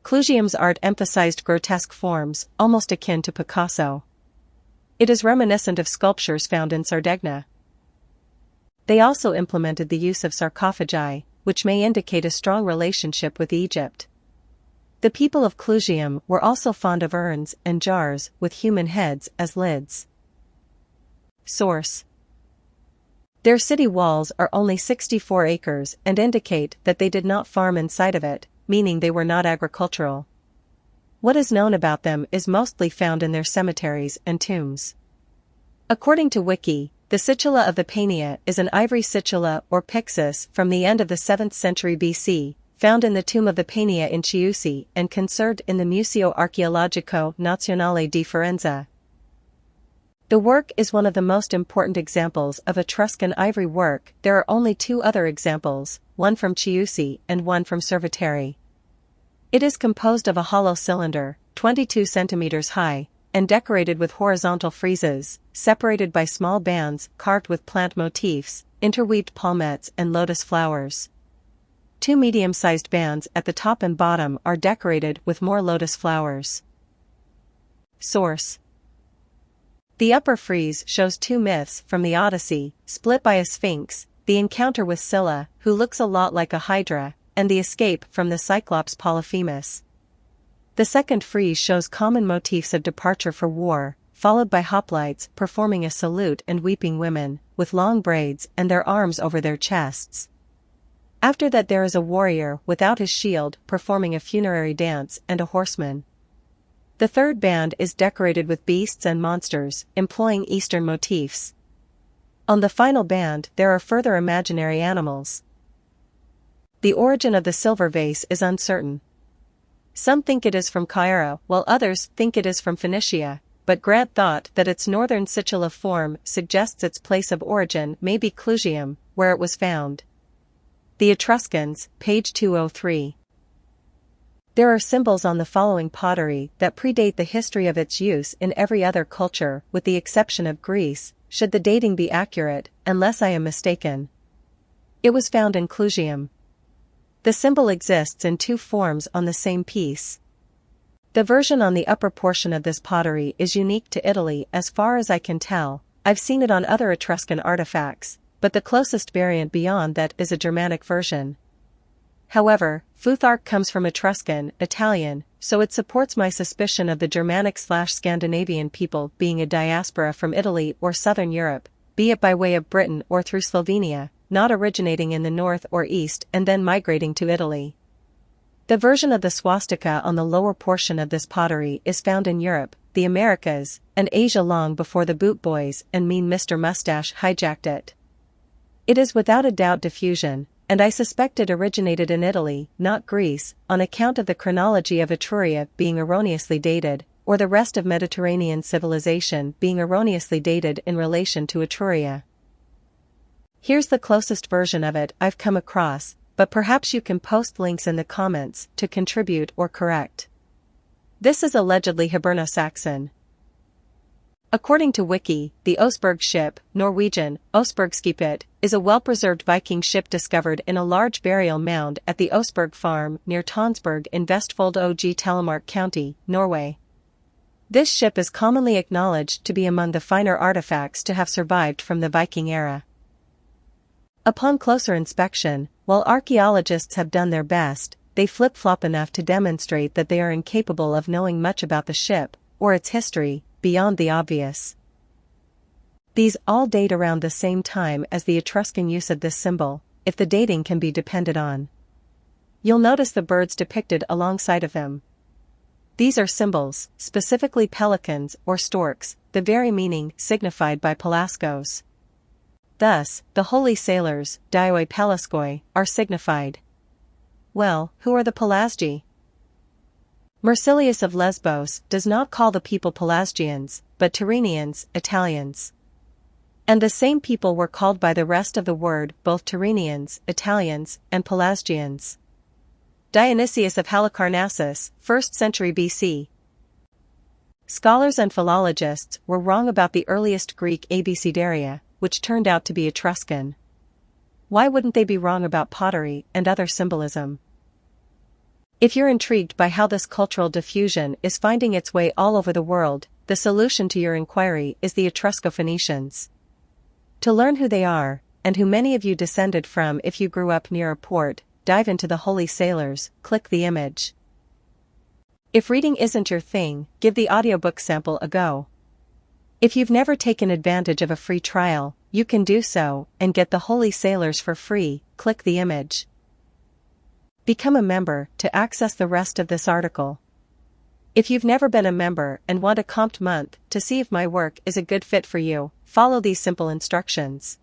Clusium's art emphasized grotesque forms, almost akin to Picasso. It is reminiscent of sculptures found in Sardegna. They also implemented the use of sarcophagi, which may indicate a strong relationship with Egypt. The people of Clusium were also fond of urns and jars with human heads as lids. Source: their city walls are only 64 acres and indicate that they did not farm inside of it, meaning they were not agricultural. What is known about them is mostly found in their cemeteries and tombs. According to Wiki, the citala of the pania is an ivory citala or pyxis from the end of the 7th century BC, found in the tomb of the pania in Chiusi and conserved in the Museo Archeologico Nazionale di Firenze. The work is one of the most important examples of Etruscan ivory work. There are only 2 other examples, one from Chiusi and one from Cerveteri. It is composed of a hollow cylinder, 22 centimeters high, and decorated with horizontal friezes, separated by small bands carved with plant motifs, interweaved palmettes and lotus flowers. 2 medium-sized bands at the top and bottom are decorated with more lotus flowers. Source: the upper frieze shows 2 myths from the Odyssey, split by a sphinx, the encounter with Scylla, who looks a lot like a hydra, and the escape from the Cyclops Polyphemus. The second frieze shows common motifs of departure for war, followed by hoplites performing a salute and weeping women, with long braids and their arms over their chests. After that there is a warrior without his shield performing a funerary dance and a horseman. The third band is decorated with beasts and monsters, employing Eastern motifs. On the final band there are further imaginary animals. The origin of the silver vase is uncertain. Some think it is from Cairo, while others think it is from Phoenicia, but Grant thought that its northern citala form suggests its place of origin may be Clusium, where it was found. The Etruscans, page 203. There are symbols on the following pottery that predate the history of its use in every other culture, with the exception of Greece, should the dating be accurate, unless I am mistaken. It was found in Clusium. The symbol exists in 2 forms on the same piece. The version on the upper portion of this pottery is unique to Italy as far as I can tell. I've seen it on other Etruscan artifacts, but the closest variant beyond that is a Germanic version. However, Futhark comes from Etruscan, Italian, so it supports my suspicion of the Germanic/Scandinavian people being a diaspora from Italy or southern Europe, be it by way of Britain or through Slovenia, not originating in the north or east and then migrating to Italy. The version of the swastika on the lower portion of this pottery is found in Europe, the Americas, and Asia long before the Boot Boys and Mean Mr. Mustache hijacked it. It is without a doubt diffusion, and I suspect it originated in Italy, not Greece, on account of the chronology of Etruria being erroneously dated, or the rest of Mediterranean civilization being erroneously dated in relation to Etruria. Here's the closest version of it I've come across, but perhaps you can post links in the comments to contribute or correct. This is allegedly Hiberno-Saxon. According to Wiki, the Osberg ship, Norwegian, Osbergskipet, is a well-preserved Viking ship discovered in a large burial mound at the Osberg farm near Tonsberg in Vestfold og Telemark County, Norway. This ship is commonly acknowledged to be among the finer artifacts to have survived from the Viking era. Upon closer inspection, while archaeologists have done their best, they flip-flop enough to demonstrate that they are incapable of knowing much about the ship, or its history, beyond the obvious. These all date around the same time as the Etruscan use of this symbol, if the dating can be depended on. You'll notice the birds depicted alongside of them. These are symbols, specifically pelicans or storks, the very meaning signified by Pelasgos. Thus, the holy sailors, Dioi Pelaskoi, are signified. Well, who are the Pelasgi? Marsilius of Lesbos does not call the people Pelasgians, but Tyrrhenians, Italians. And the same people were called by the rest of the word both Tyrrhenians, Italians, and Pelasgians. Dionysius of Halicarnassus, 1st century BC. Scholars and philologists were wrong about the earliest Greek abecedaria, which turned out to be Etruscan. Why wouldn't they be wrong about pottery and other symbolism? If you're intrigued by how this cultural diffusion is finding its way all over the world, the solution to your inquiry is the Etrusco-Phoenicians. To learn who they are, and who many of you descended from if you grew up near a port, dive into the Holy Sailors, click the image. If reading isn't your thing, give the audiobook sample a go. If you've never taken advantage of a free trial, you can do so, and get the Holy Sailors for free, click the image. Become a member to access the rest of this article. If you've never been a member and want a comped month to see if my work is a good fit for you, follow these simple instructions.